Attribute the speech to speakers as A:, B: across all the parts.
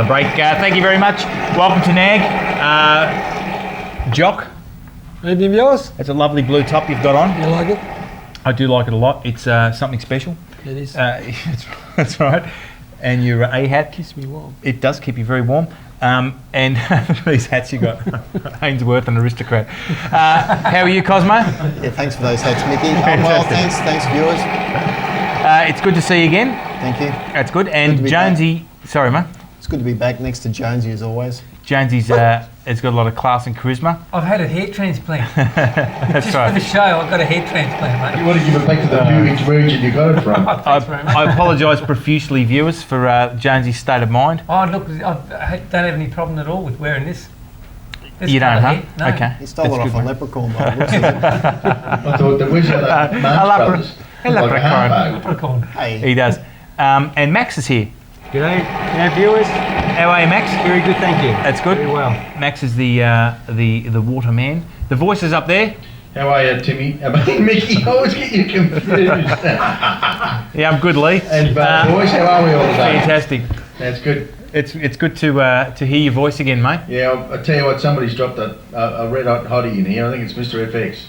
A: break. Thank you very much. Welcome to NAG. Jock.
B: Anything of yours?
A: It's a lovely blue top you've got on.
B: You like it?
A: I do like it a lot. It's something special.
B: It is.
A: That's right. And your A hat.
B: Keeps me warm.
A: It does keep you very warm. And these hats you got, Ainsworth and Aristocrat. How are you, Cosmo?
C: Yeah, thanks for those hats, Mickey. Well, thanks viewers.
A: It's good to see you again.
C: Thank you.
A: That's good. And Jonesy, sorry, mate.
C: It's good to be back next to Jonesy as always.
A: Jonesy's has got a lot of class and charisma.
D: I've had a hair transplant.
A: That's
D: Just
A: right.
D: for the show, I've got a hair transplant, mate.
E: You want to give it back to the viewing region you got it from.
D: Thanks very much.
A: I apologise profusely, viewers, for Jonesy's state of mind.
D: Oh, look, I don't have any problem at all with wearing this.
A: You don't, huh?
D: No.
A: Okay.
C: He stole it off a leprechaun by the looks of it.
E: I thought there was other Marx Brothers.
A: A leprechaun.
D: Leprechaun.
C: Hey,
A: He does. And Max is here.
F: G'day, viewers.
A: How are you, Max?
F: Very good, thank you.
A: That's good.
F: Very well.
A: Max is the water man. The voice is up there.
E: How are you, Timmy? I mean, Mickey, I always get you confused.
A: Yeah, I'm good, Lee.
E: And boys, how are we all today?
A: Fantastic.
E: That's good.
A: It's good to hear your voice again, mate.
E: Yeah, I'll tell you what, somebody's dropped a red hot hottie in here. I think it's Mr. FX.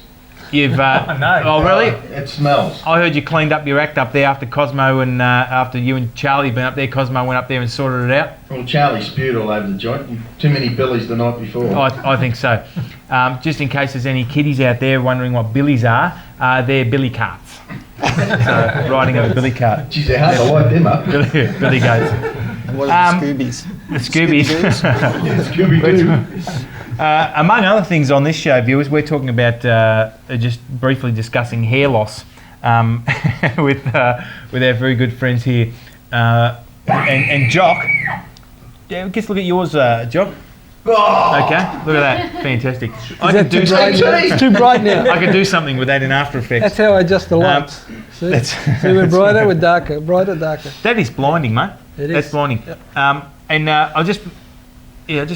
A: You've
D: no.
A: Oh, really?
E: It smells.
A: I heard you cleaned up your act up there after Cosmo and after you and Charlie been up there. Cosmo went up there and sorted it out.
E: Well, Charlie spewed all over the joint. Too many billies the night before.
A: I think so. Just in case there's any kiddies out there wondering what billies are, they're billy carts. So, riding a billy cart.
E: Geez, they're hard to light them up.
A: Billy goats.
C: and what are the Scoobies?
A: The Scoobies.
E: Scooby-Doo.
A: Among other things on this show, viewers, we're talking about just briefly discussing hair loss with our very good friends here. And Jock. Yeah, just look at yours, Jock.
E: Oh,
A: Okay, look at that. Fantastic. I
B: Is
A: can
B: that
A: do
B: too bright?
A: something.
B: It's too bright now.
A: I can do something with that in After Effects.
B: That's how I adjust the lights. See,
A: That's-
B: we're brighter, we're darker, brighter, darker.
A: That is blinding, mate.
B: It
A: That's
B: is.
A: blinding.
B: Yep.
A: And I'll just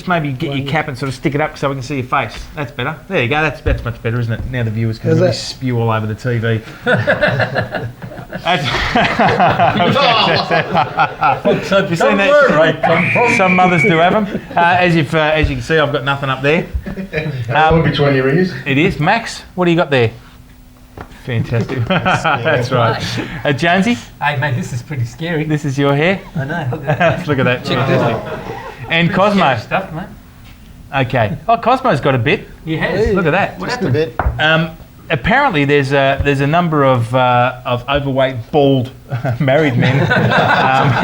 A: maybe get your cap and sort of stick it up so we can see your face. That's better. There you go. That's much better, isn't it? Now the viewers can
B: How's
A: really
B: that?
A: spew all over the TV. Have you seen that? Some mothers do have them. As you can see, I've got nothing up there.
E: one between your ears.
A: It is. Max, what do you got there? Fantastic. That's right. Jonesy,
D: Hey, mate, this is pretty scary.
A: this is your hair.
D: I know. Look at that.
A: Look at that. Fantastic. And
D: Pretty
A: Cosmo.
D: scary stuff, mate.
A: Okay. Oh, Cosmo's got a bit.
D: He has.
A: Look at that.
D: What
C: Just a
D: happened?
C: bit.
A: Apparently, there's a number of overweight, bald married men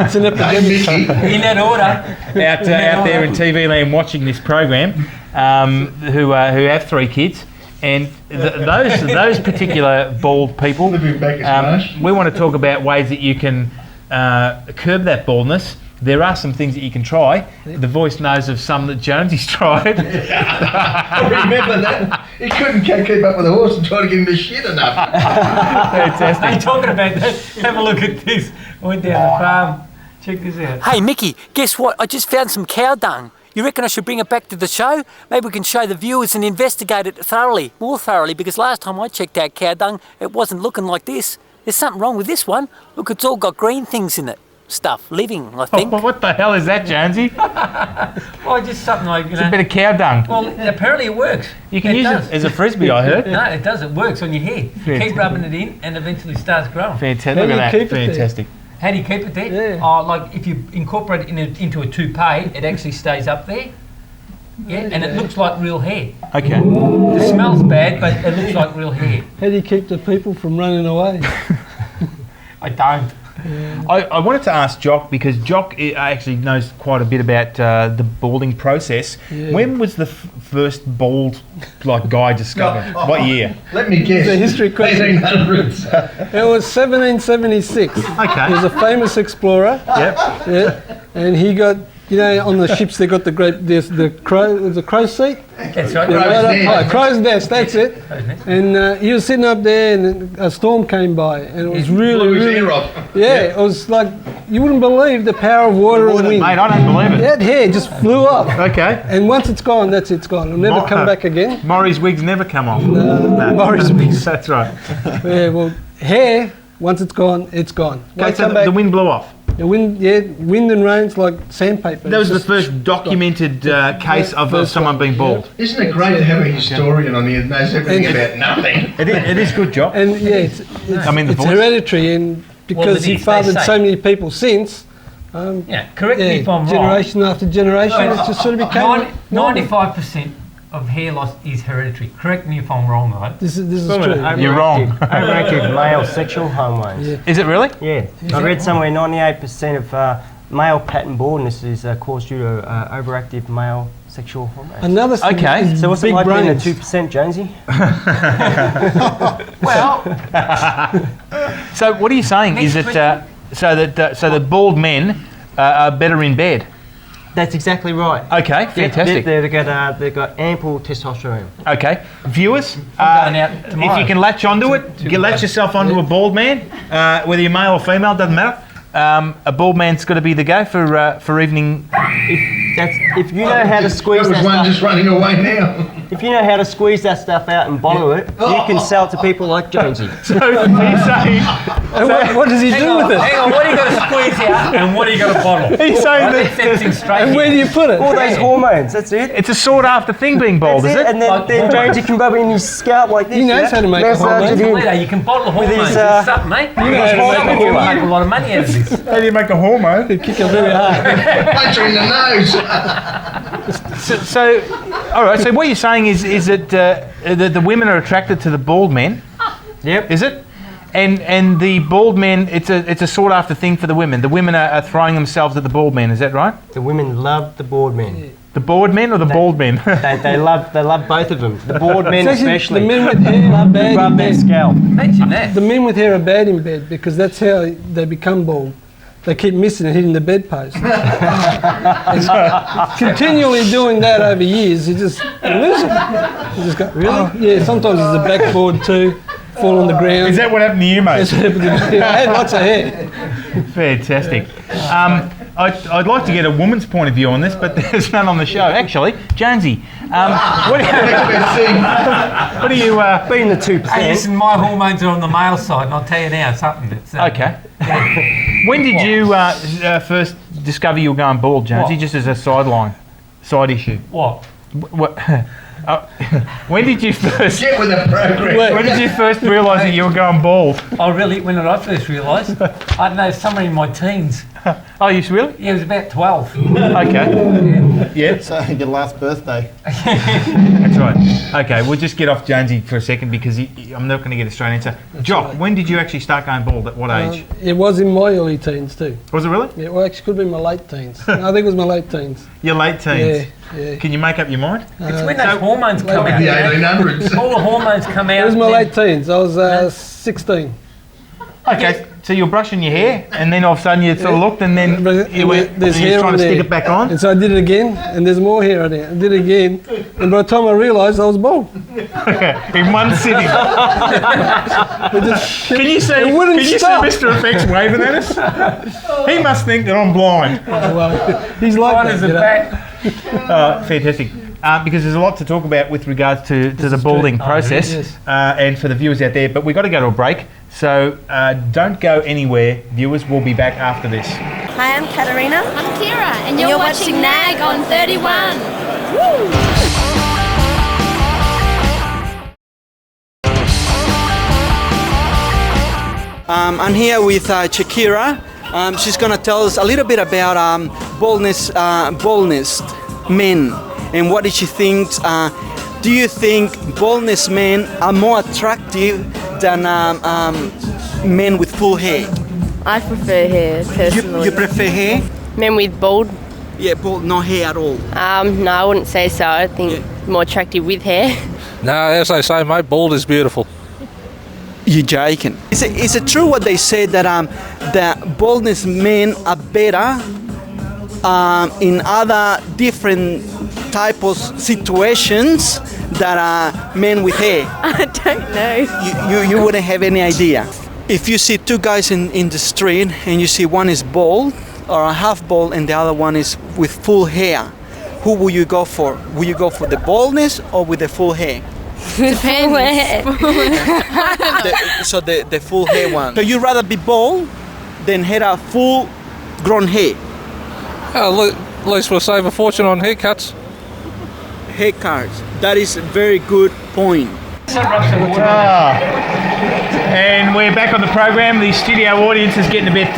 B: It's an
E: Hey,
B: epidemic.
E: Mickey.
D: In that order.
A: out there in TV land watching this program who have 3 kids. And those particular bald people,
E: Living back as Marsh.
A: we want to talk about ways that you can curb that baldness. There are some things that you can try. The voice knows of some that Jonesy's tried.
E: I remember that. He couldn't keep up with the horse and try to get him to shit enough.
D: Hey,
A: Fantastic.
D: talking about that, have a look at this. I went down the farm. Check this out.
G: Hey, Mickey, guess what? I just found some cow dung. You reckon I should bring it back to the show? Maybe we can show the viewers and investigate it thoroughly, more thoroughly, because last time I checked out cow dung, it wasn't looking like this. There's something wrong with this one. Look, it's all got green things in it. Stuff, living, I think.
A: What the hell is that, Jonesy?
D: Oh, just something like, you
A: It's a
D: know.
A: bit of cow dung.
D: Well, apparently it works.
A: You can use
D: does.
A: it as a frisbee, I heard.
D: No, it does. It works on your hair. You
A: Fantastic.
D: keep rubbing it in and eventually starts growing.
A: Fantastic.
B: How
A: Look
B: do
A: at
B: you
A: that.
B: keep it there?
A: Fantastic.
D: How do you keep it there?
B: Yeah.
D: Oh, like if you incorporate it into a toupee, it actually stays up there. Yeah, and it looks like real hair.
A: Okay.
D: It smells bad, but it looks like real hair.
B: How do you keep the people from running away?
D: I don't.
A: I wanted to ask Jock, because Jock actually knows quite a bit about the balding process.
B: Yeah.
A: When was the first bald guy discovered? What year?
E: Let me guess.
B: It's a history question.
E: 1800s.
B: It was 1776. He
A: Okay.
B: was a famous explorer.
A: Yep.
B: Yeah, and he got, on the ships they got the crow's seat.
D: That's right.
B: Yeah,
E: Crow's
B: right up
E: nest.
B: high, crow's nest, that's it.
D: Crow's nest.
B: And he was sitting up there, and a storm came by, and it was really,
E: Blew his
B: really,
E: ear off.
B: yeah, it was like you wouldn't believe the power of water and wind.
A: Mate, I don't believe it.
B: That hair just flew off,
A: Okay.
B: and once it's gone, that's it's gone. It'll never come back again.
A: Maury's wigs never come off.
B: Maury's wigs.
A: That's right.
B: Yeah, well, hair once it's gone, it's gone.
A: Okay,
B: Won't
A: so
B: come back.
A: the wind blew off.
B: wind and rain's like sandpaper.
A: That was
B: It's
A: the first documented case of
B: first
A: someone
B: one,
A: being bald.
E: Isn't it great to have a historian on here that knows everything about nothing?
A: It is good job.
B: And yeah, it's
A: I mean, the
B: it's
A: voice.
B: hereditary, and because
D: it
B: he
D: is, they
B: fathered
D: say.
B: so many people since,
D: Yeah, correct me if I'm wrong.
B: generation after generation, it's just sort of became normal.
D: 95% of hair loss is hereditary. Correct me if I'm wrong, right?
B: This is
F: Well,
B: true.
A: You're wrong.
F: Overactive male sexual hormones.
B: Yeah.
A: Is it really?
F: Yeah. I read somewhere 98% of male pattern baldness is caused due to overactive male sexual hormones.
B: Another thing
A: Okay.
B: is
F: So what's it
B: big
F: like being
B: brains.
F: a 2%, Jonesy?
D: Well,
A: So what are you saying? Is it so that bald men are better in bed?
F: That's exactly right.
A: Okay, fantastic.
F: They've got ample testosterone.
A: Okay, viewers,
D: I'm going out tomorrow.
A: if you can latch onto it, latch yourself onto a bald man, whether you're male or female, doesn't matter. A bald man's got to be the go for evening.
F: If you know how to squeeze
E: There was
F: that
E: one
F: stuff,
E: just running away now.
F: if you know how to squeeze that stuff out and bottle it, you can sell it to people like Jonesy.
A: So are you saying?
B: And what does he do with it?
D: Hang on, what are you going to squeeze out and what are you going to bottle?
A: Are you saying
D: Let's
A: that
D: set things straight
B: And where do
D: here.
B: you put it?
F: All those hormones, that's it.
A: it's a sought after thing being bald,
F: That's
A: is it?
F: And then Jonesy can rub it in his scalp like this.
B: He knows how to make a
F: Massage
B: hormone.
F: it in.
D: Later, you can bottle
F: With
D: hormones.
F: his,
D: It's something, mate.
B: You know how to make a
D: Someone will
B: hormone.
D: make a lot of money out of this.
A: How do you make a hormone?
B: Kick it very hard.
E: Punch her in the nose.
A: So, all right. So what you're saying is that the women are attracted to the bald men,
F: Yep.
A: is it? And the bald men, it's a sought after thing for the women. The women are throwing themselves at the bald men. Is that right?
F: The women love the bald men.
A: The bald men or the bald men?
F: They love both of them. The bald men
B: It's actually
F: especially.
B: the men with hair are bad
F: Rub
B: in
F: their
B: bed.
F: scalp.
D: Mention that.
B: The men with hair are bad in bed because that's how they become bald. They keep missing and hitting the bedpost. And continually doing that over years, you lose it. You just go, really? Yeah, sometimes it's the backboard too, fall on the ground.
A: Is that what happened to you, mate?
B: That's what happened to me. I had lots of hair.
A: Fantastic. I'd like to get a woman's point of view on this, but there's none on the show. Actually, Jonesy, what do you?
F: Being the
D: Hey,
F: 2%.
D: listen, my hormones are on the male side, and I'll tell you now something. That's,
A: Okay. When did you first discover you were going bald, Jonesy?
D: What?
A: Just as a side issue.
D: What?
A: What? When did you first?
E: Get with the program.
A: When did you first realise that you were going bald?
D: Oh, really? When did I first realise? I don't know, somewhere in my teens.
A: Oh, you really?
D: Yeah, it was about 12.
A: Okay. Yeah,
C: So your last birthday.
A: that's right. Okay, we'll just get off Jonesy for a second because I'm not going to get a straight answer. Jock, when did you actually start going bald? At what age?
B: It was in my early teens too.
A: Was it really?
B: Yeah, well, actually, could have been my late teens. I think it was my late teens.
A: Your late teens.
B: Yeah.
A: Can you make up your mind?
D: It's when those hormones come
E: The
D: out.
E: 1800s.
D: All the hormones come out.
B: It was my
D: and then-
B: late teens. I was 16.
A: Okay, so you're brushing your hair, and then all of a sudden you sort of looked, and then
B: But
A: you went,
B: there's
A: and you're
B: hair
A: trying
B: on
A: to
B: there.
A: stick it back on.
B: And so I did it again, and there's more hair on there. I did it again, and by the time I realised I was bald.
A: In one sitting.
B: It just
A: Can you see?
B: It wouldn't
A: Can you see
B: stop.
A: Mr. Effects waving at us? He must think that I'm blind.
B: well, he's like
D: Fine
B: that.
D: as
B: you
D: a
B: know.
D: bat.
A: Fantastic. Because there's a lot to talk about with regards to the balding process,
B: Yes.
A: and for the viewers out there. But we've got to go to a break, so don't go anywhere, viewers. We'll be back after this.
H: Hi, I'm Katarina.
I: I'm Kira, and you're watching Nag on 31.
J: I'm here with Shakira. She's going to tell us a little bit about baldness men and what did she think. Do you think baldness men are more attractive than men with full hair?
H: I prefer hair, personally.
J: You prefer hair?
H: Men with bald?
J: Yeah, bald, no hair at all.
H: No, I wouldn't say so. I think more attractive with hair.
K: No, as they say, mate, bald is beautiful.
J: You're joking. Is it true what they said that the baldness men are better in other different type of situations that are men with hair?
H: I don't know.
J: You wouldn't have any idea. If you see two guys in the street and you see one is bald or a half bald and the other one is with full hair, who will you go for? Will you go for the baldness or with the full hair?
H: Depends.
J: So the full hair one. So you'd rather be bald than have a full grown hair?
K: At least we'll save a fortune on haircuts.
J: Haircuts. That is a very good point.
A: And we're back on the program. The studio audience is getting a bit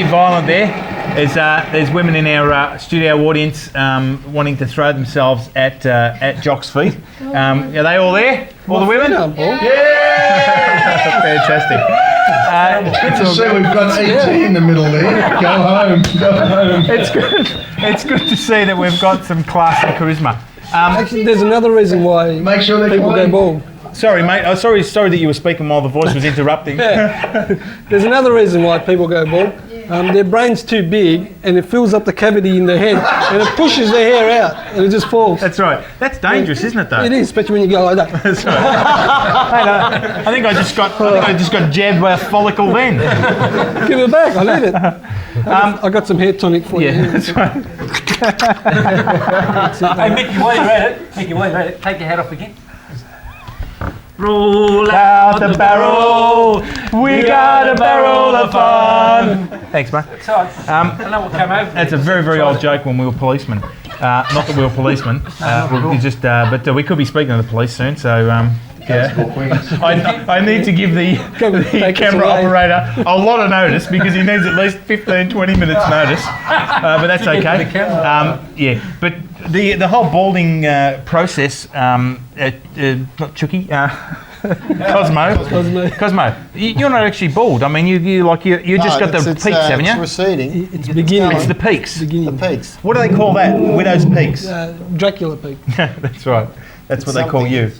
A: violent there. There's women in our studio audience wanting to throw themselves at Jock's feet. Are they all there? All the women? Yeah! Fantastic.
E: Good to see we've got ET in the middle there. Go home.
A: It's good. It's good to see that we've got some class and charisma.
B: Actually, there's another reason why
E: Make sure they
B: people go bald.
A: Sorry, mate. Sorry that you were speaking while the voice was interrupting.
B: There's another reason why people go bald. Their brain's too big and it fills up the cavity in their head and it pushes their hair out and it just falls.
A: That's right. That's dangerous, isn't it, though?
B: It is, especially when you go like that.
A: That's right. I think I just got jabbed by a follicle then.
B: Give it back. I need it. I got some hair tonic for you.
A: Yeah, that's right.
D: Hey, Mickey, while you're at it, take your hat off again. Roll
A: out the barrel, we got a barrel of fun. Thanks, mate.
D: So, I don't know what came over.
A: That's a very, very old joke when we were policemen. Not that we were policemen, but we could be speaking to the police soon, so yeah. I need to give the camera operator a lot of notice because he needs at least 15-20 minutes notice, but that's okay. Yeah, but the whole balding process, not Chucky, Cosmo, you're not actually bald. I mean, you just got the peaks, haven't you?
C: It's receding.
B: It's beginning.
A: It's the peaks.
C: The peaks.
A: What do they call that? Widow's peaks.
B: Dracula peak.
A: That's right. That's what they call you.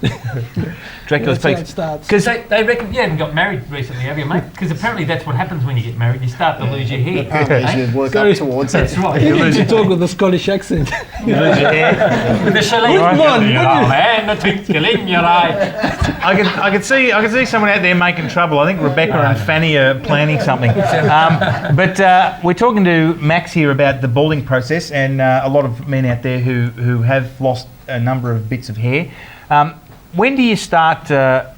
A: Dracula's
B: That's how
A: peaks.
B: it starts.
D: Because they reckon you haven't got married recently, have you, mate? Because apparently that's what happens when you get married. You start to lose your hair.
C: Apparently you should work up towards
D: That's
C: it.
D: right.
A: You lose
B: You talk with a Scottish accent.
A: You lose your hair.
D: With the chalet.
B: Good one, good one.
D: And the twinkle in your eye.
A: I could see someone out there making trouble. I think Rebecca and Fanny are planning something. But we're talking to Max here about the balding process, and a lot of men out there who have lost a number of bits of hair. When do you start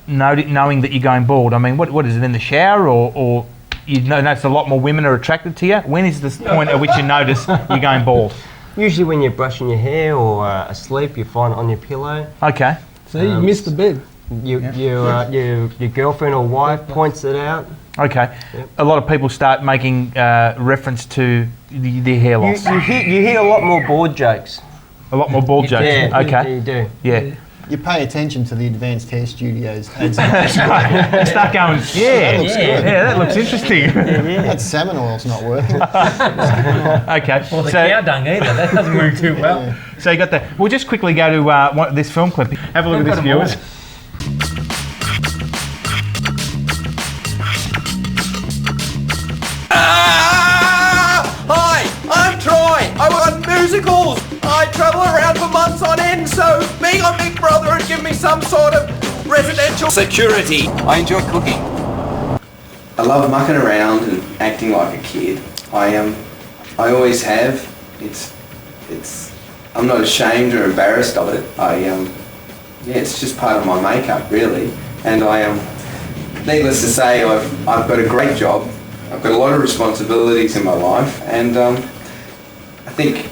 A: knowing that you're going bald? I mean, what is it, in the shower, or you notice a lot more women are attracted to you? When is the point at which you notice you're going bald?
F: Usually when you're brushing your hair or asleep, you find it on your pillow.
A: Okay.
B: See, you missed the bed.
F: Your girlfriend or wife points it out.
A: Okay.
F: Yep.
A: A lot of people start making reference to their hair loss.
F: You hear a lot more bald jokes.
A: A lot more bald jokes.
F: Yeah,
A: Okay.
F: you do.
A: Yeah.
C: You pay attention to the advanced hair studios.
A: That's right. Start going,
C: That looks good.
A: yeah, that looks interesting.
C: That salmon oil's not working.
A: Okay.
D: Or the cow dung either. That doesn't work too well.
A: So you got that. We'll just quickly go to this film clip. Have a look at this, viewers.
J: Hi, I'm Troy. I run musicals. I travel around for months on end, so being on Big Brother would give me some sort of residential security. I enjoy cooking. I love mucking around and acting like a kid. I always have. I'm not ashamed or embarrassed of it. It's just part of my makeup, really. And needless to say, I've got a great job. I've got a lot of responsibilities in my life, and I think,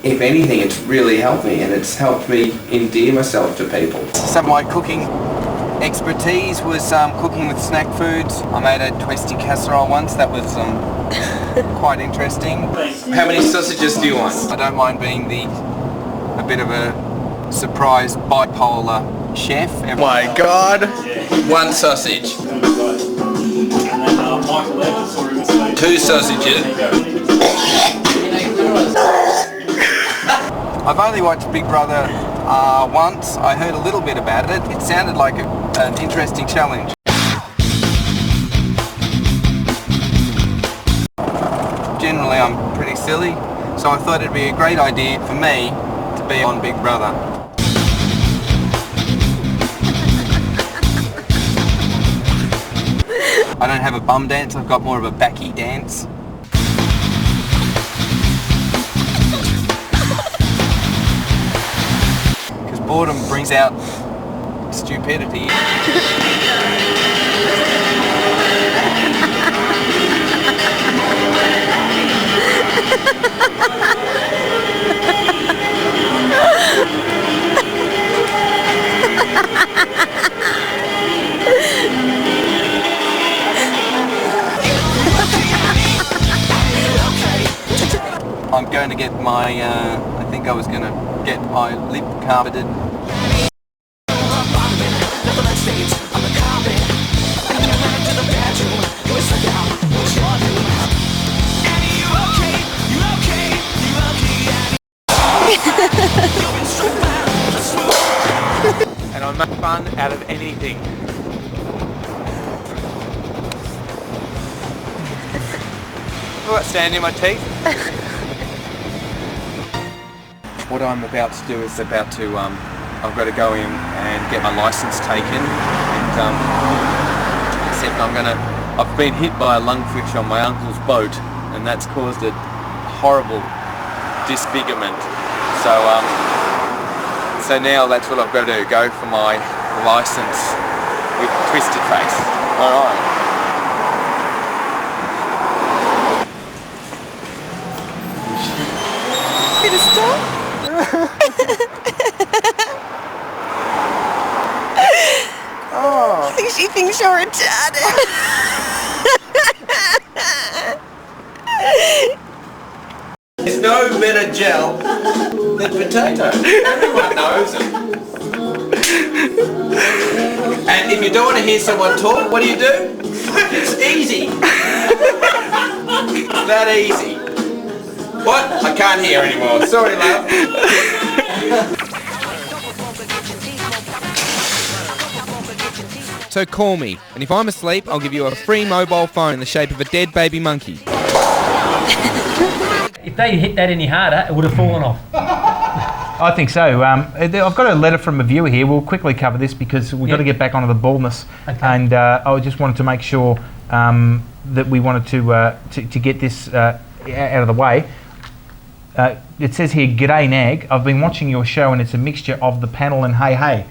J: if anything, it's really helped me, and it's helped me endear myself to people. Some of my cooking expertise was cooking with snack foods. I made a twisty casserole once. That was quite interesting. How many sausages do you want? I don't mind being a bit of a surprise bipolar chef. Oh my God! One sausage. 2 sausages. I've only watched Big Brother once. I heard a little bit about it. It sounded like an interesting challenge. Generally, I'm pretty silly, so I thought it'd be a great idea for me to be on Big Brother. I don't have a bum dance, I've got more of a backy dance. Because boredom brings out stupidity.
L: I'm going to get my, I think I was going to get my lip carpeted. And I make fun out of anything. I've got sand in my teeth. What I'm about to do is I've got to go in and get my license taken, and except I've been hit by a lungfish on my uncle's boat, and that's caused a horrible disfigurement. So now that's what I've got to do, go for my license with twisted face. All right.
I: Gonna stop?
L: Oh.
I: I think she thinks you're retarded.
L: There's no better gel than potato. Everyone knows it. And if you don't want to hear someone talk, what do? It's easy. That easy. What? I can't hear anymore. Sorry, love. So call me, and if I'm asleep, I'll give you a free mobile phone in the shape of a dead baby monkey.
D: If they hit that any harder, it would have fallen off.
A: I think so. I've got a letter from a viewer here. We'll quickly cover this because we've got to get back onto the baldness.
D: Okay.
A: And I just wanted to make sure that we wanted to get this out of the way. It says here, "G'day Nag, I've been watching your show and it's a mixture of the panel and Hey Hey."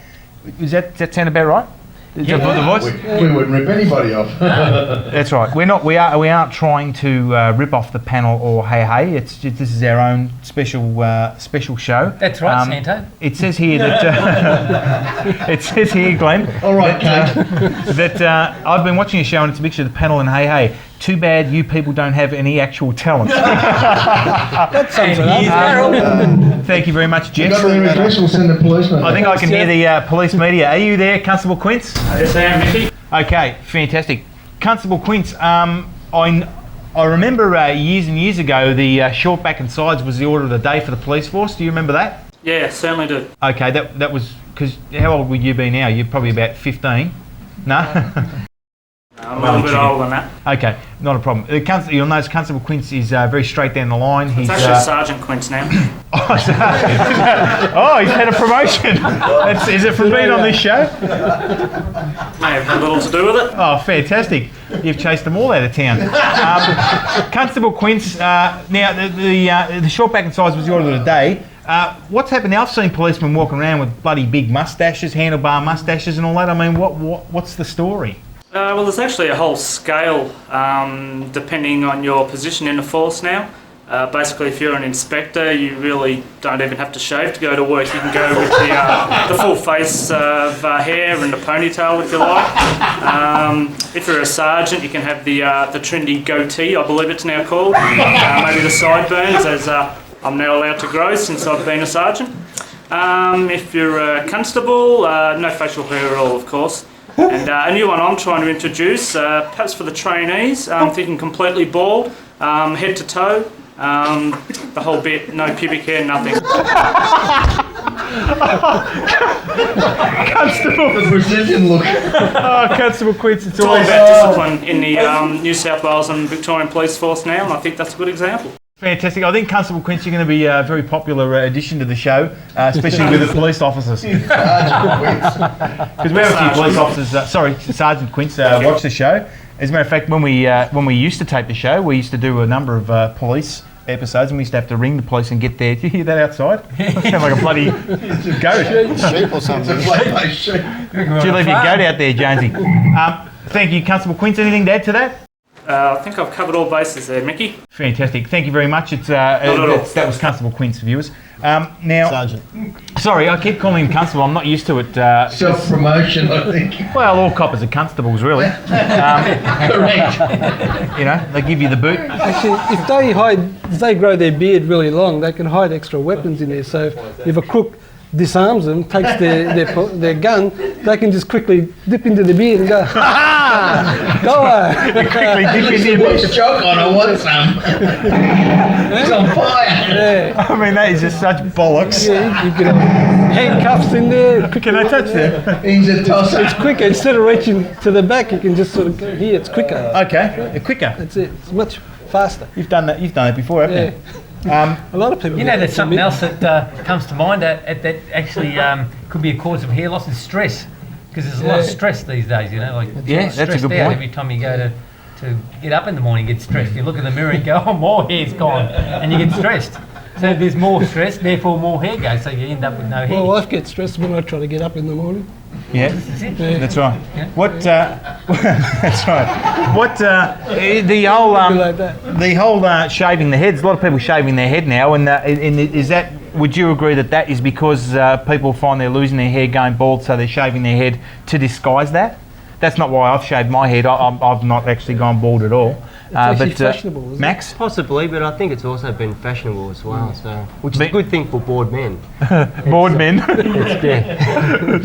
A: Does that sound about right?
E: Yeah.
A: The voice?
E: We wouldn't rip anybody off.
A: That's right. We aren't trying to rip off the panel or Hey Hey. This is our own special show.
D: That's right, Santo.
A: It says here that it says here, Glenn.
E: All right,
A: that I've been watching a show and it's a mixture of the panel and Hey Hey. Too bad you people don't have any actual talent.
B: That sums it up.
A: Thank you very much, Jeff.
E: Got the address, we'll send the policeman.
A: I think I can hear the police media. Are you there, Constable Quince?
M: Yes, I am, Mickey.
A: Okay, fantastic. Constable Quince, I remember years and years ago the short back and sides was the order of the day for the police force. Do you remember that?
M: Yeah, certainly do.
A: Okay, that was because how old would you be now? You're probably about 15. No.
M: I'm a little bit older than that.
A: Okay, not a problem. You'll notice Constable Quince is very straight down the line.
M: It's actually Sergeant Quince now.
A: Oh, he's had a promotion. Is it from being on this show?
M: May have a little to do with it.
A: Oh, fantastic. You've chased them all out of town. Constable Quince, now the short back and sides was the order of the day. What's happened now? I've seen policemen walking around with bloody big mustaches, handlebar mustaches and all that. I mean, what's the story?
M: Well, there's actually a whole scale depending on your position in the force now. Basically, if you're an inspector, you really don't even have to shave to go to work. You can go with the full face of hair and the ponytail if you like. If you're a sergeant, you can have the trendy goatee, I believe it's now called. Maybe the sideburns, as I'm now allowed to grow since I've been a sergeant. If you're a constable, no facial hair at all, of course. And a new one I'm trying to introduce, perhaps for the trainees, I'm thinking completely bald, head to toe, the whole bit, no pubic hair, nothing.
A: Constable.
E: The Brazilian look.
A: Oh, Constable Quince,
M: It's all about discipline in the New South Wales and Victorian Police Force now, and I think that's a good example.
A: Fantastic. I think Constable Quince, you're going to be a very popular addition to the show, especially with the police officers. Because we have a few police officers, Sergeant Quince, watch the show. As a matter of fact, when we used to tape the show, we used to do a number of police episodes and we used to have to ring the police and get there. Did you hear that outside? Sound like a bloody goat.
C: Sheep or something.
E: It's a play-by sheep.
A: Did you leave your goat out there, Jonesy? Thank you, Constable Quince. Anything to add to that?
M: I think I've covered all bases there, Mickey.
A: Fantastic. Thank you very much. It's
M: at all.
A: that was Constable Quince, viewers. Now,
C: Sergeant.
A: Sorry, I keep calling him Constable. I'm not used to it.
E: Self-promotion, I think.
A: Well, all coppers are constables, really.
E: Correct.
A: You know, they give you the boot.
B: Actually, if they grow their beard really long, they can hide extra weapons in there. So if a crook disarms them, takes their gun, they can just quickly dip into the beard and go, ha! Go away!
A: Quickly dip into
E: What's the choke on? I want some. It's on fire.
B: Yeah.
A: I mean, that is just such bollocks.
B: Yeah, you can have handcuffs in there.
A: Can I touch them?
E: He's a tosser.
B: It's quicker. Instead of reaching to the back, you can just sort of go here. It's quicker.
A: Okay, quicker.
B: That's it. It's much faster.
A: You've done that before, haven't you?
B: A lot of people.
D: You know, there's something else that comes to mind that actually could be a cause of hair loss is stress, because there's a lot of stress these days. You know, like
A: that's a good
D: out
A: point.
D: every time you go to get up in the morning, you get stressed. You look in the mirror and go, oh, more hair's gone, and you get stressed. So there's more stress, therefore more hair goes. So you end up with no hair.
B: My wife gets stressed when I try to get up in the morning.
A: Yeah, that's right. Yeah. What? That's right. What? The whole shaving the heads. A lot of people shaving their head now, and is that? Would you agree that is because people find they're losing their hair going bald, so they're shaving their head to disguise that? That's not why I've shaved my head. I've not actually gone bald at all.
B: It's actually fashionable, isn't
A: Max?
F: Possibly, but I think it's also been fashionable as well. So, which is a good thing for bored men.
A: Bored men?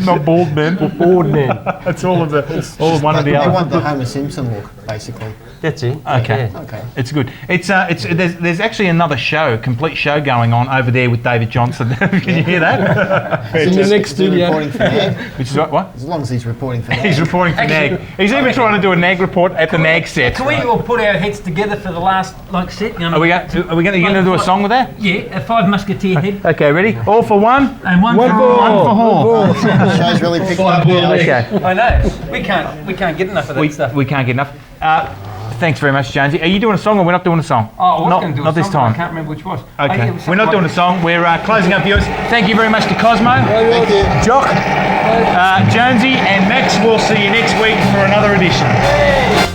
A: Not bald men.
F: Bored men.
A: It's all one of the other.
C: They want the Homer Simpson look, basically.
F: That's it.
A: Okay.
F: Yeah.
C: Okay.
A: It's good. There's actually another complete show going on over there with David Johnson. Can you hear that?
B: In the next studio.
C: Reporting for NAG.
A: Which is what?
C: As long as he's reporting for NAG.
A: He's reporting for NAG. He's even trying to do a NAG report at the NAG set.
D: Can we all put our heads together for the last set?
A: Are we going to do a song with that?
D: Yeah, a 5 Musketeer head.
A: Okay, ready? All for one
D: and one for
A: all.
C: Show's really picked up.
A: Okay.
D: I know. We can't get enough of that stuff.
A: We can't get enough. Thanks very much, Jonesy. Are you doing a song or we're not doing a song?
D: Oh, I was going to do a
A: song,
D: this time.
A: I
D: can't remember which was.
A: Okay, we're not doing a song. We're closing up, viewers. Thank you very much to Cosmo,
C: Thank you.
A: Jock, Jonesy and Max. We'll see you next week for another edition.